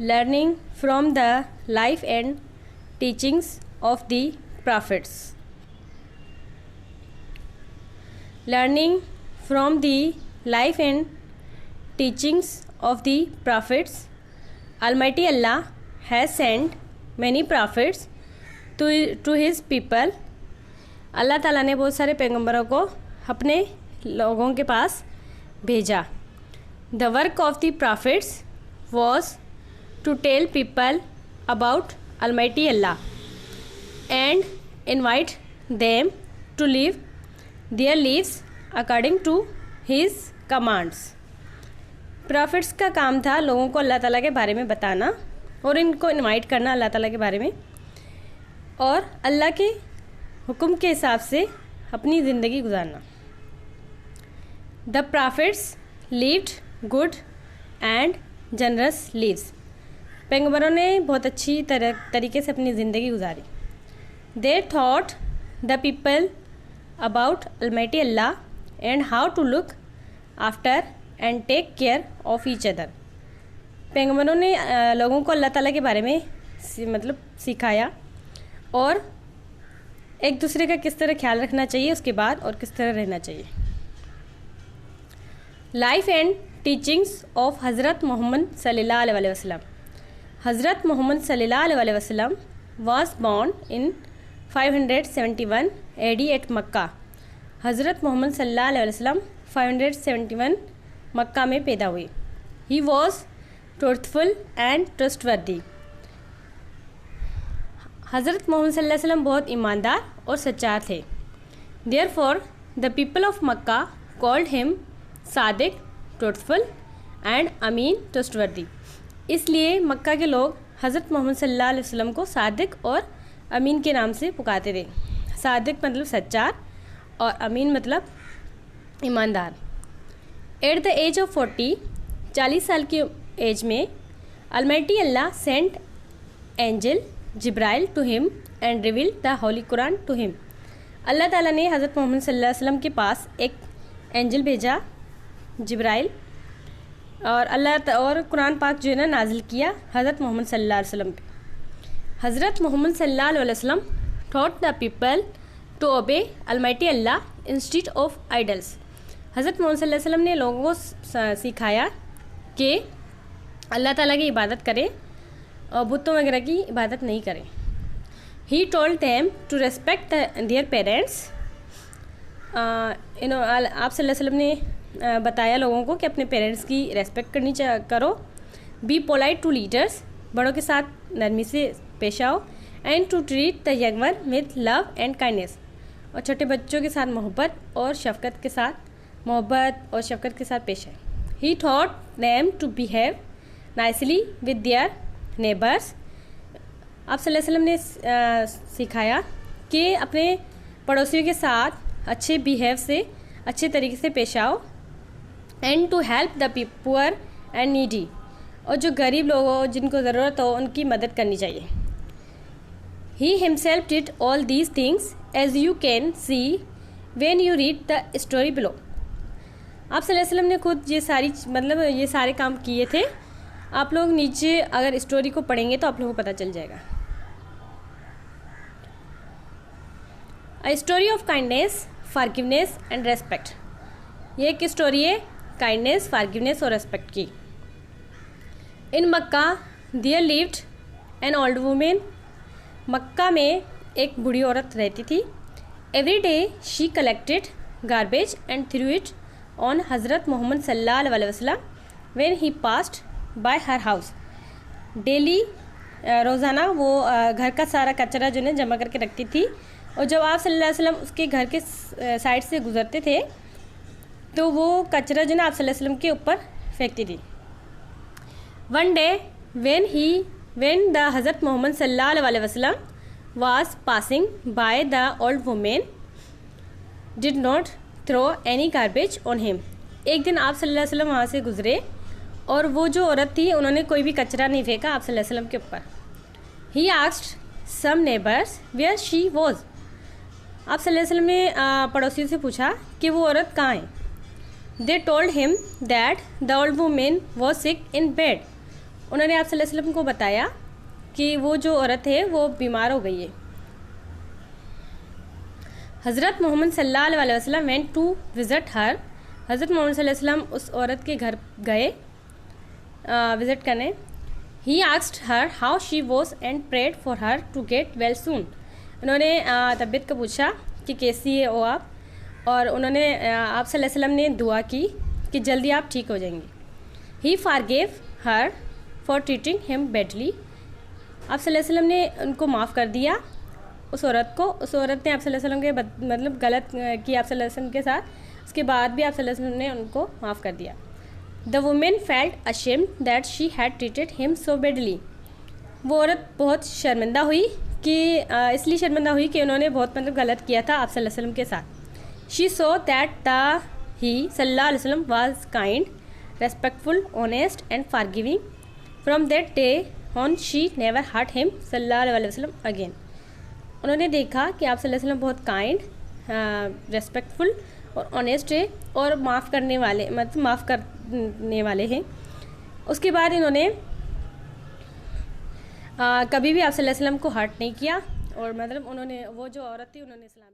Learning from the life and teachings of the prophets. Learning from the life and teachings of the prophets, Almighty Allah has sent many prophets to his people. अल्लाह ताला ने बहुत सारे पैगंबरों को अपने लोगों के पास भेजा. The work of the prophets was to tell people about Almighty Allah and invite them to live their lives according to His commands. Profits का काम था लोगों को अल्लाह ताला के बारे में बताना और इनको इनवाइट करना अल्लाह ताला के बारे में और अल्लाह के हुक्म के हिसाब से अपनी ज़िंदगी गुजारना. The prophets lived good and generous lives. पैगंबरों ने बहुत अच्छी तरीके से अपनी ज़िंदगी गुजारी. They thought the people about almighty Allah and how to look after and take care of each other. पैगंबरों ने लोगों को अल्लाह ताला के बारे में सिखाया और एक दूसरे का किस तरह ख्याल रखना चाहिए उसके बाद और किस तरह रहना चाहिए. लाइफ एंड टीचिंग्स ऑफ हज़रत मोहम्मद सल्लल्लाहु अलैहि वसल्लम. हज़रत मोहम्मद सल्लल्लाहु अलैहि वसल्लम was born in 571 AD at मक्का. हज़रत मोहम्मद सल्लल्लाहु अलैहि वसल्लम 571 मक्का में पैदा हुए. He was truthful and trustworthy. हज़रत मोहम्मद सल्लल्लाहु अलैहि वसल्लम बहुत ईमानदार और सच्चा थे. Therefore the people of Mecca called him Sadiq, truthful and Amin, trustworthy. इसलिए मक्का के लोग हज़रत मोहम्मद सल्लल्लाहु अलैहि वसल्लम को सादिक और अमीन के नाम से पुकारते थे. सादिक मतलब सच्चा और अमीन मतलब ईमानदार. एट द एज ऑफ 40 साल की एज में almighty Allah sent angel Jibrail to him and revealed the holy Quran to him. Allah ताला ने हज़रत मोहम्मद सल्लल्लाहु अलैहि वसल्लम के पास एक एंजल भेजा जिब्राइल और कुरान पाक जो है ना नाजिल किया हज़रत मोहम्मद सल्लल्लाहु अलैहि वसल्लम पे. हज़रत मोहम्मद सल्लल्लाहु अलैहि वसल्लम taught the people to obey almighty Allah instead of idols. हज़रत मोहम्मद सल्लल्लाहु अलैहि वसल्लम ने लोगों को सिखाया कि अल्लाह ताला की इबादत करें और बुतों वगैरह की इबादत नहीं करें. He told them to respect their parents. आप सल्लल्लाहु अलैहि वसल्लम ने बताया लोगों को कि अपने पेरेंट्स की रेस्पेक्ट करनी करो. Be polite to leaders. बड़ों के साथ नरमी से पेश आओ. And to treat the young one with love and kindness. और छोटे बच्चों के साथ मोहब्बत और शफकत के साथ पेश आए. He taught them to behave nicely with their neighbours. आप सल्लल्लाहु अलैहि वसल्लम ने सिखाया कि अपने पड़ोसियों के साथ अच्छे तरीके से पेश आओ. And to help the poor and needy. और जो गरीब लोग हो जिनको ज़रूरत हो उनकी मदद करनी चाहिए. He himself did all these things as you can see when you read the story below. आप सल्लल्लाहु अलैहि वसल्लम ने खुद ये सारे काम किए थे. आप लोग नीचे अगर स्टोरी को पढ़ेंगे तो आप लोगों को पता चल जाएगा. A story of kindness, forgiveness and respect. ये एक स्टोरी है काइंडनेस, फॉरगिवनेस और रेस्पेक्ट की. In Mecca there lived an old woman. Mecca में एक बूढ़ी औरत रहती थी. Every day she collected garbage and threw it on हज़रत मोहम्मद सल्लल्लाहु अलैहि वसल्लम when he passed by her house. Daily रोज़ाना वो घर का सारा कचरा जो है जमा करके रखती थी और जब आप सल्लल्लाहु अलैहि वसल्लम उसके घर के साइड से गुजरते थे तो वो कचरा जो ना आप सल्लल्लाहु अलैहि वसल्लम के ऊपर फेंकती थी. वन डे व्हेन द हज़रत मोहम्मद सल्लल्लाहु अलैहि वसल्लम was passing by the old women did not throw any garbage on him. एक दिन आप सल्लल्लाहु अलैहि वसल्लम वहाँ से गुजरे और वो जो औरत थी उन्होंने कोई भी कचरा नहीं फेंका आप सल्लल्लाहु अलैहि वसल्लम के ऊपर. He asked some neighbours where she was. आप सल्लल्लाहु अलैहि वसल्लम ने पड़ोसियों से पूछा कि वो औरत कहाँ है. They told him that the old women was sick in bed. उन्होंने आप सल्लल्लाहु अलैहि वसल्लम को बताया कि वो जो औरत है वो बीमार हो गई है। हज़रत मोहम्मद सल्लल्लाहु अलैहि वसल्लम वेंट टू विज़िट हर। हज़रत मोहम्मद सल्लल्लाहु अलैहि वसल्लम उस औरत के घर गए विज़िट करने। He asked her how she was and prayed for her to get well soon. उन्होंने तबीयत का पूछा कि कैसी है वो आप, और उन्होंने आप सल्लल्लाहु अलैहि वसल्लम ने दुआ की कि जल्दी आप ठीक हो जाएंगे। He forgave her for treating him badly. आप सल्लल्लाहु अलैहि वसल्लम ने उनको माफ़ कर दिया, उस औरत को। उस औरत ने आप सल्लल्लाहु अलैहि वसल्लम के मतलब गलत किया आप सल्लल्लाहु अलैहि वसल्लम के साथ, उसके बाद भी आप सल्लल्लाहु अलैहि वसल्लम ने उनको माफ़ कर दिया। The women felt ashamed that she had treated him so badly. वो औरत बहुत शर्मिंदा हुई कि इसलिए शर्मिंदा हुई कि उन्होंने बहुत मतलब गलत किया था आप सल्लल्लाहु अलैहि वसल्लम के साथ। शी सो दैट ही सल्लल्लाहु अलैहि वसल्लम was kind, respectful, honest and forgiving. From that day on she never hurt him सल्लल्लाहु अलैहि वसल्लम अगेन। उन्होंने देखा कि आप सल्लल्लाहु अलैहि वसल्लम बहुत काइंड, रेस्पेक्टफुल और ऑनेस्ट है और माफ़ करने वाले मतलब माफ़ करने वाले हैं। उसके बाद इन्होंने कभी भी आप सल्लल्लाहु अलैहि वसल्लम को हर्ट नहीं किया, और मतलब उन्होंने वो जो औरत थी उन्होंने इस्लाम